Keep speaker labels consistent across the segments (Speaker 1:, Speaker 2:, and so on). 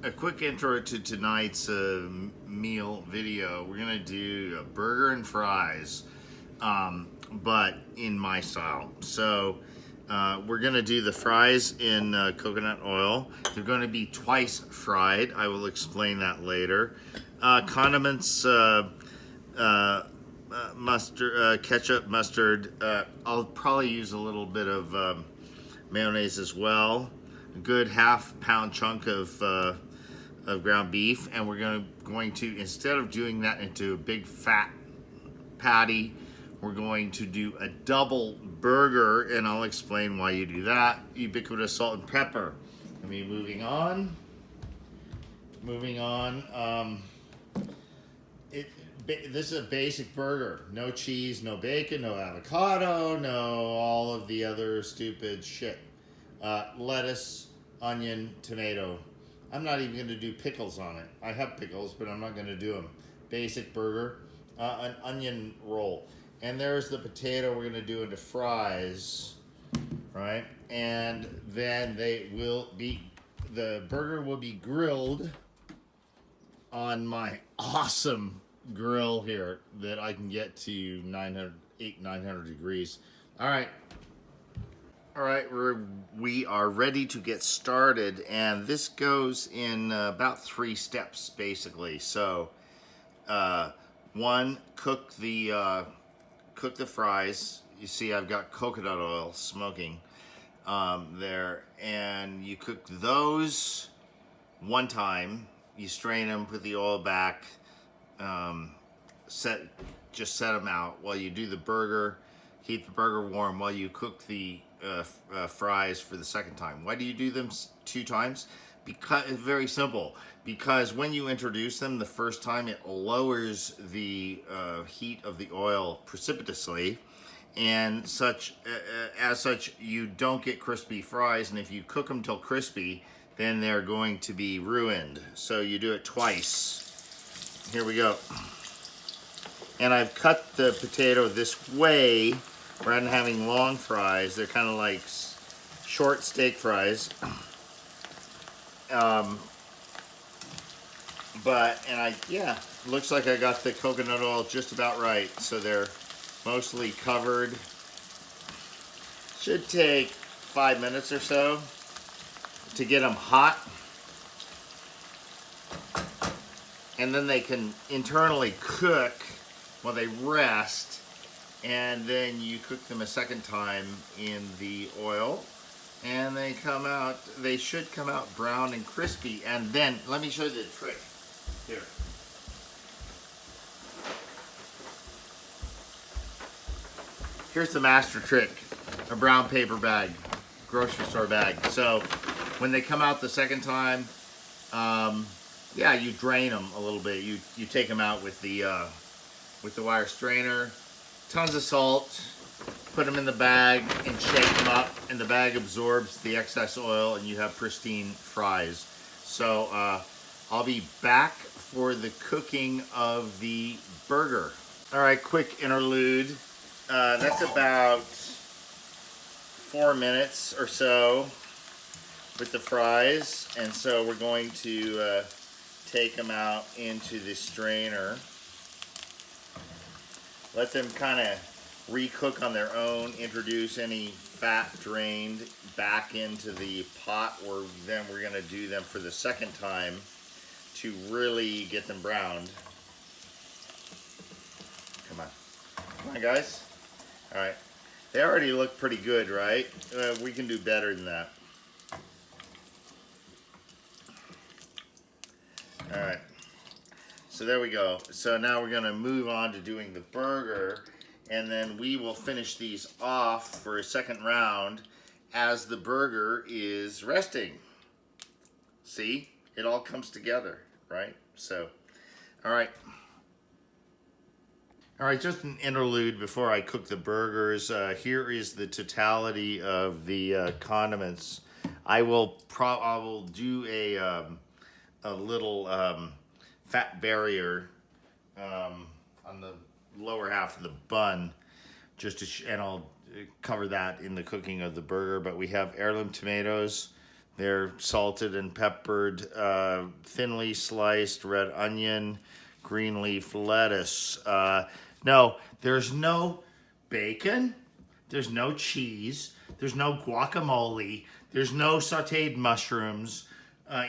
Speaker 1: a quick intro to tonight's meal video. We're gonna do a burger and fries, but in my style. So we're gonna do the fries in coconut oil. They're gonna be twice fried. I will explain that later. Condiments, mustard, ketchup, mustard. I'll probably use a little bit of mayonnaise as well. A good half-pound chunk of ground beef, and we're going to instead of doing that into a big fat patty, we're going to do a double burger, and I'll explain why you do that. Ubiquitous salt and pepper. I mean, moving on. This is a basic burger. No cheese, no bacon, no avocado, no all of the other stupid shit. Lettuce, onion, tomato. I'm not even going to do pickles on it. I have pickles, but I'm not going to do them. Basic burger. An onion roll. And there's the potato we're going to do into fries, right? And then the burger will be grilled on my awesome grill here that I can get to 900 degrees. All right, we are ready to get started, and this goes in about 3 steps basically. So, one, cook the fries. You see, I've got coconut oil smoking there, and you cook those one time. You strain them, put the oil back, set them out while you do the burger. Keep the burger warm while you cook the fries for the second time. Why do you do them 2 times? Because it's very simple. Because when you introduce them the first time, it lowers the heat of the oil precipitously, and as such, you don't get crispy fries. And if you cook them till crispy, then they're going to be ruined. So you do it twice. Here we go. And I've cut the potato this way rather than having long fries. They're kind of like short steak fries. Looks like I got the coconut oil just about right. So they're mostly covered. Should take 5 minutes or so to get them hot. And then they can internally cook while they rest, and then you cook them a second time in the oil, and they should come out brown and crispy. And then let me show you the trick here. Here's the master trick: a brown paper bag, grocery store bag. So when they come out the second time, you drain them a little bit. You take them out with the wire strainer, tons of salt, put them in the bag and shake them up, and the bag absorbs the excess oil, and you have pristine fries. So I'll be back for the cooking of the burger. All right, quick interlude. That's about 4 minutes or so with the fries, and so we're going to take them out into the strainer. Let them kind of recook on their own. Introduce any fat drained back into the pot, or then we're going to do them for the second time to really get them browned. Come on, guys. All right, they already look pretty good, right? We can do better than that. All right, so there we go. So now we're gonna move on to doing the burger, and then we will finish these off for a second round as the burger is resting. See, it all comes together, right? So, all right, just an interlude before I cook the burgers. Here is the totality of the condiments. I will do a little fat barrier on the lower half of the bun, and I'll cover that in the cooking of the burger. But we have heirloom tomatoes, They're salted and peppered, thinly sliced red onion, green leaf lettuce. No, there's no bacon. There's no cheese. There's no guacamole. There's no sauteed mushrooms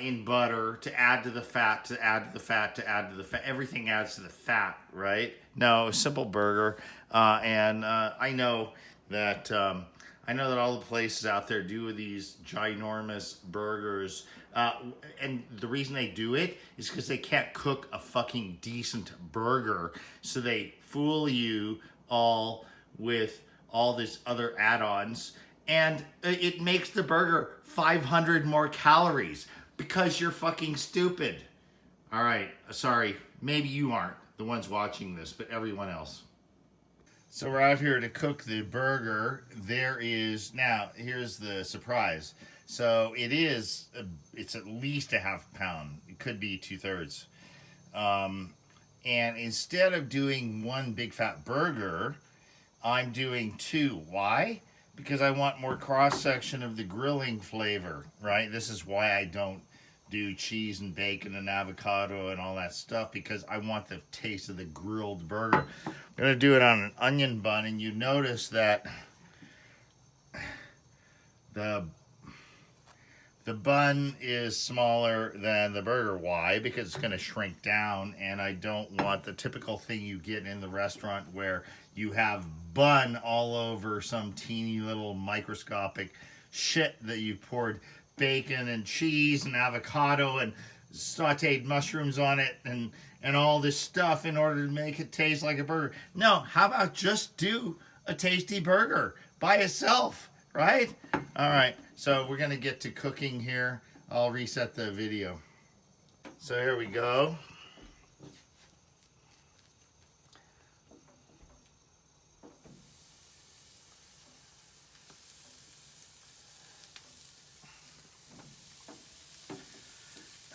Speaker 1: in butter to add to the fat, to add to the fat, to add to the fat. Everything adds to the fat, right? No, simple burger. And I know that all the places out there do these ginormous burgers. And the reason they do it is because they can't cook a fucking decent burger. So they fool you all with all these other add-ons. And it makes the burger 500 more calories because you're fucking stupid. All right, sorry. Maybe you aren't the ones watching this, but everyone else. So we're out here to cook the burger. Here's the surprise. So it's at least a half pound. It could be 2/3. And instead of doing one big fat burger, I'm doing two. Why? Because I want more cross section of the grilling flavor, right? This is why I don't do cheese and bacon and avocado and all that stuff, because I want the taste of the grilled burger. I'm gonna do it on an onion bun, and you notice that the bun is smaller than the burger. Why? Because it's gonna shrink down, and I don't want the typical thing you get in the restaurant where you have bun all over some teeny little microscopic shit that you poured bacon and cheese and avocado and sauteed mushrooms on it and all this stuff in order to make it taste like a burger. No, how about just do a tasty burger by itself, right? All right, so we're gonna get to cooking here. I'll reset the video. So here we go.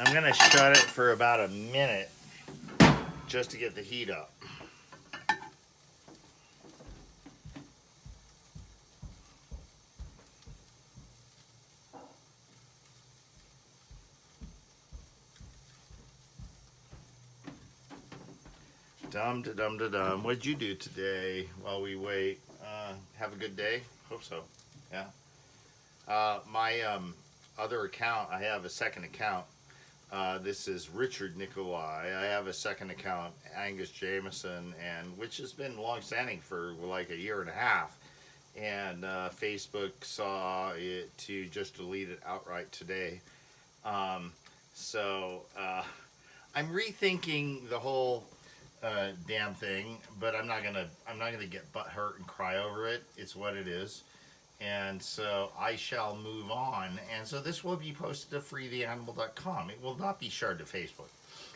Speaker 1: I'm gonna shut it for about a minute just to get the heat up. Dum-da-dum-da-dum. What'd you do today while we wait? Have a good day? Hope so. Yeah. My other account, I have a second account. This is Richard Nikoley. I have a second account, Angus Jameson, and which has been long-standing for like a year and a half. And Facebook saw it to just delete it outright today. So I'm rethinking the whole damn thing, but I'm not gonna get butthurt and cry over it. It's what it is. And so I shall move on. And so this will be posted to freetheanimal.com. It will not be shared to Facebook.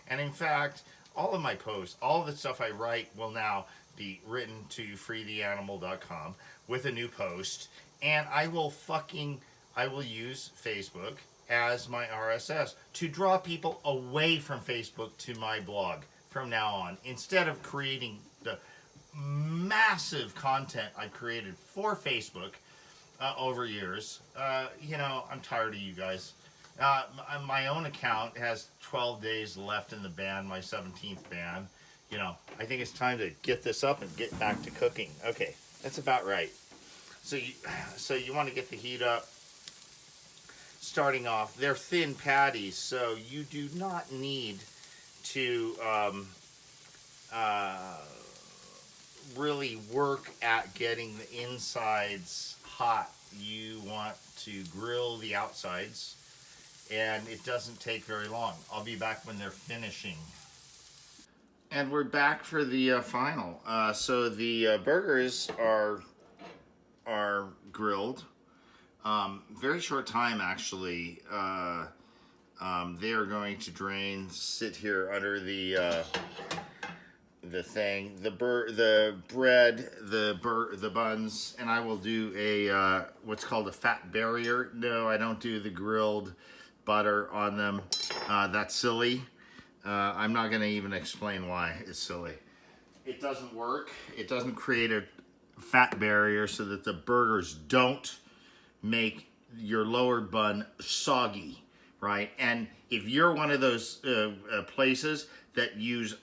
Speaker 1: And in fact, all of my posts, all of the stuff I write will now be written to freetheanimal.com with a new post. And I will use Facebook as my RSS to draw people away from Facebook to my blog from now on, instead of creating the massive content I created for Facebook over years. I'm tired of you guys. My own account has 12 days left in the ban, my 17th ban. I think it's time to get this up and get back to cooking. Okay, that's about right. So you want to get the heat up. Starting off, they're thin patties, so you do not need to really work at getting the insides hot. You want to grill the outsides, and it doesn't take very long. I'll be back when they're finishing. And we're back for the final. So the burgers are grilled. Very short time, actually. They are going to sit here under the thing, the bread, the buns, and I will do a what's called a fat barrier. No, I don't do the grilled butter on them. That's silly. I'm not going to even explain why it's silly. It doesn't work. It doesn't create a fat barrier so that the burgers don't make your lower bun soggy, right? And if you're one of those places that use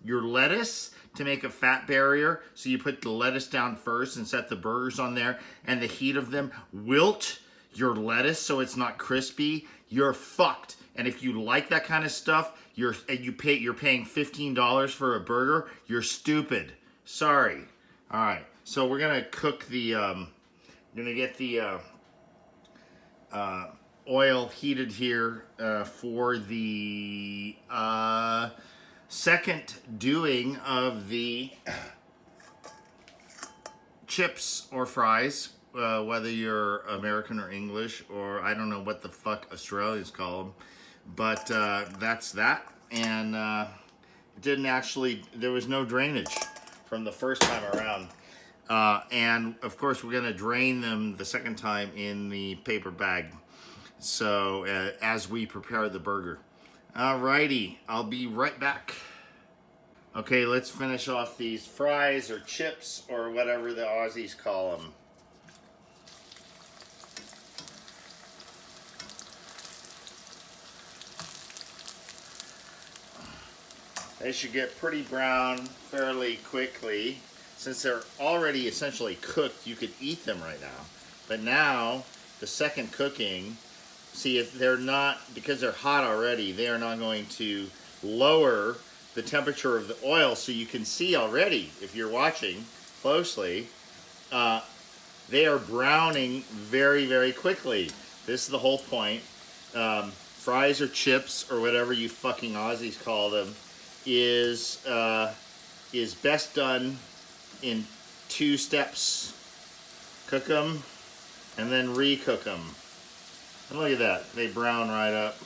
Speaker 1: your lettuce to make a fat barrier, so you put the lettuce down first and set the burgers on there, and the heat of them wilt your lettuce so it's not crispy, you're fucked. And if you like that kind of stuff, you're paying $15 for a burger, you're stupid. Sorry. All right, so we're gonna cook the, gonna get the oil heated here for the second doing of the chips or fries, whether you're American or English, or I don't know what the fuck Australians call them, but that's that. And there was no drainage from the first time around. And of course we're gonna drain them the second time in the paper bag. So as we prepare the burger. Alrighty, I'll be right back. Okay, let's finish off these fries or chips or whatever the Aussies call them. They should get pretty brown fairly quickly. Since they're already essentially cooked, you could eat them right now. But now, the second cooking, see, if they're not, because they're hot already, they are not going to lower the temperature of the oil, so you can see already, if you're watching closely, they are browning very, very quickly. This is the whole point. Fries or chips, or whatever you fucking Aussies call them, is best done in 2 steps. Cook them, and then re-cook them. And look at that, they brown right up.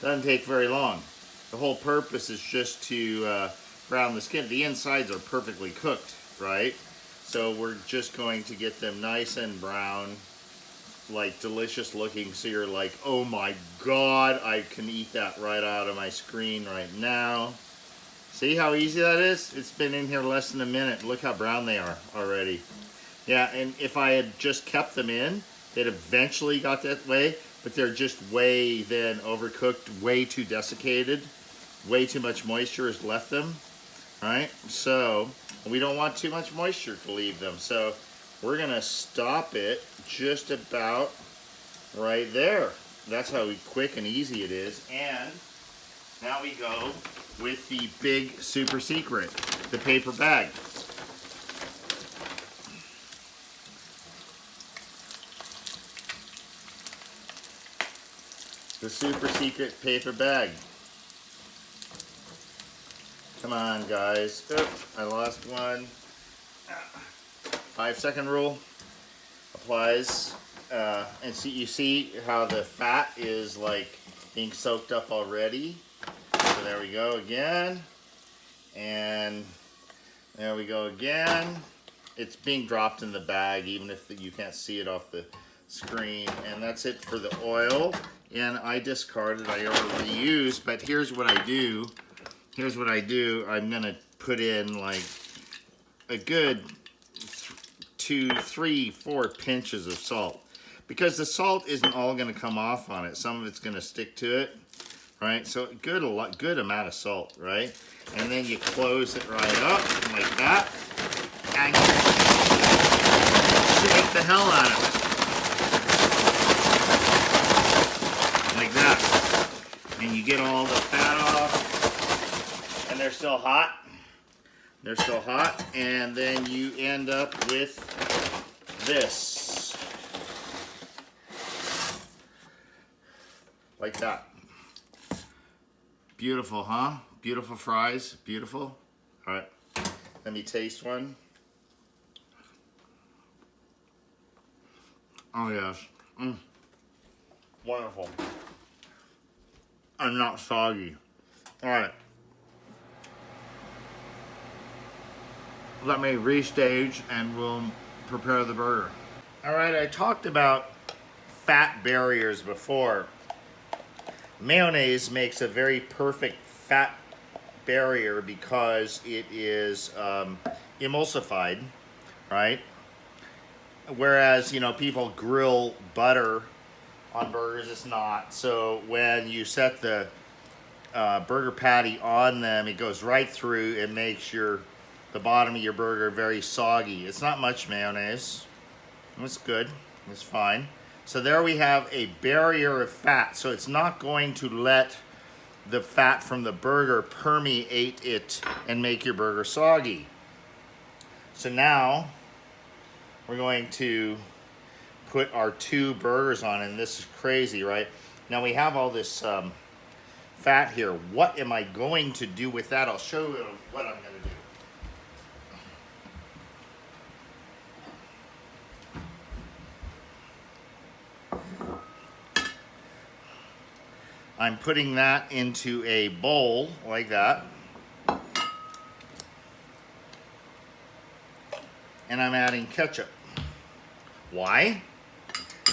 Speaker 1: Doesn't take very long. The whole purpose is just to brown the skin. The insides are perfectly cooked, right? So we're just going to get them nice and brown, like delicious looking, so you're like, oh my God, I can eat that right out of my screen right now. See how easy that is? It's been in here less than a minute. Look how brown they are already. Yeah, and if I had just kept them in, it eventually got that way, but they're just way then overcooked, way too desiccated, way too much moisture has left them, right? So we don't want too much moisture to leave them. So we're gonna stop it just about right there. That's how quick and easy it is. And now we go with the big super secret, the paper bag. The super secret paper bag. Come on, guys. Oops, I lost one. 5-second rule applies. And see, you see how the fat is like being soaked up already. So there we go again. And there we go again. It's being dropped in the bag, even if you can't see it off the screen. And that's it for the oil. And I discarded, I already reused, but here's what I do. Here's what I do. I'm gonna put in like a good 2, 3, 4 pinches of salt. Because the salt isn't all gonna come off on it. Some of it's gonna stick to it, right? So good amount of salt, right? And then you close it right up like that. And shake the hell out of it. Like that. And you get all the fat off, and they're still hot. They're still hot, and then you end up with this. Like that. Beautiful, huh? Beautiful fries, beautiful. All right, let me taste one. Oh yes, wonderful. And not soggy. All right. Let me restage and we'll prepare the burger. All right, I talked about fat barriers before. Mayonnaise makes a very perfect fat barrier because it is emulsified, right? whereas, you know, people grill butter on burgers, it's not. So when you set the burger patty on them, it goes right through. It makes the bottom of your burger very soggy. It's not much mayonnaise. It's good. It's fine. So there we have a barrier of fat. So it's not going to let the fat from the burger permeate it and make your burger soggy. So now we're going to put our 2 burgers on, and this is crazy, right? Now we have all this fat here. What am I going to do with that? I'll show you what I'm going to do. I'm putting that into a bowl like that. And I'm adding ketchup. Why?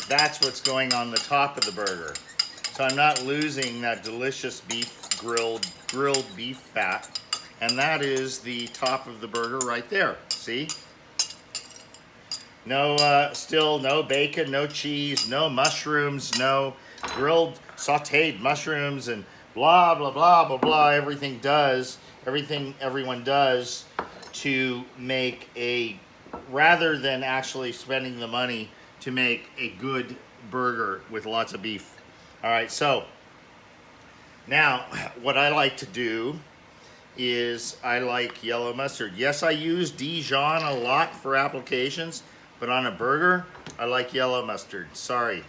Speaker 1: That's what's going on the top of the burger. So I'm not losing that delicious grilled beef fat. And that is the top of the burger right there. See? No, still no bacon, no cheese, no mushrooms, no grilled sauteed mushrooms, and blah, blah, blah, blah, blah. Everything everyone does to make rather than actually spending the money to make a good burger with lots of beef. All right, so now what I like to do is I like yellow mustard. Yes, I use Dijon a lot for applications, but on a burger, I like yellow mustard. Sorry.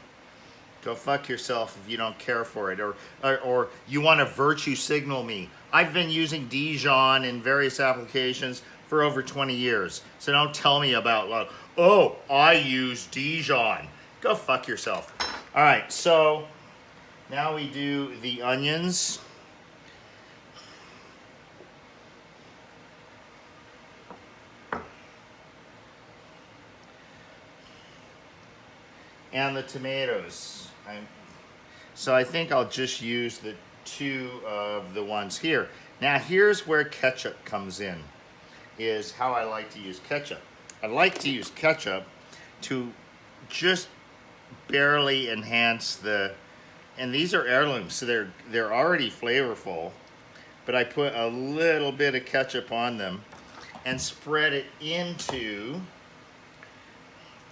Speaker 1: Go fuck yourself if you don't care for it, or you want to virtue signal me. I've been using Dijon in various applications for over 20 years. So don't tell me about, like, oh, I use Dijon. Go fuck yourself. All right, so now we do the onions. And the tomatoes. So I think I'll just use the 2 of the ones here. Now here's where ketchup comes in, is how I like to use ketchup. I like to use ketchup to just barely enhance and these are heirlooms, so they're already flavorful, but I put a little bit of ketchup on them and spread it into,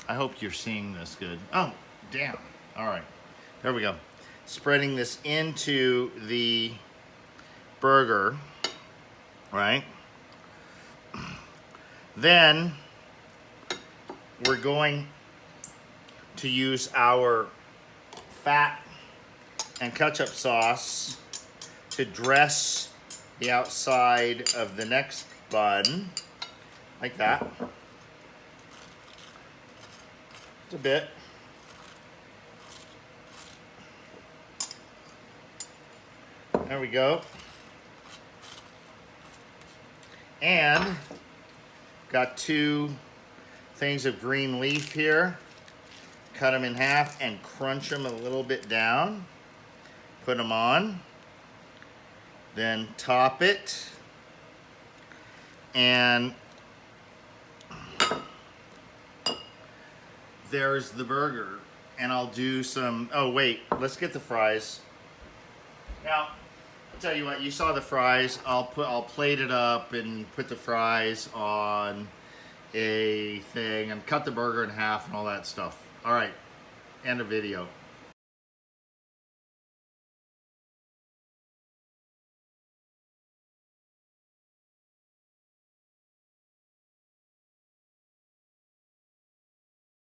Speaker 1: I hope you're seeing this good. Oh, damn. All right. There we go. Spreading this into the burger, right? Then we're going to use our fat and ketchup sauce to dress the outside of the next bun, like that. Just a bit. There we go. And got 2 things of green leaf here. Cut them in half and crunch them a little bit down. Put them on. Then top it. And there's the burger. And I'll do some, oh wait, let's get the fries. Now, I'll tell you what, you saw the fries. I'll plate it up and put the fries on a thing and cut the burger in half and all that stuff. All right, end of video.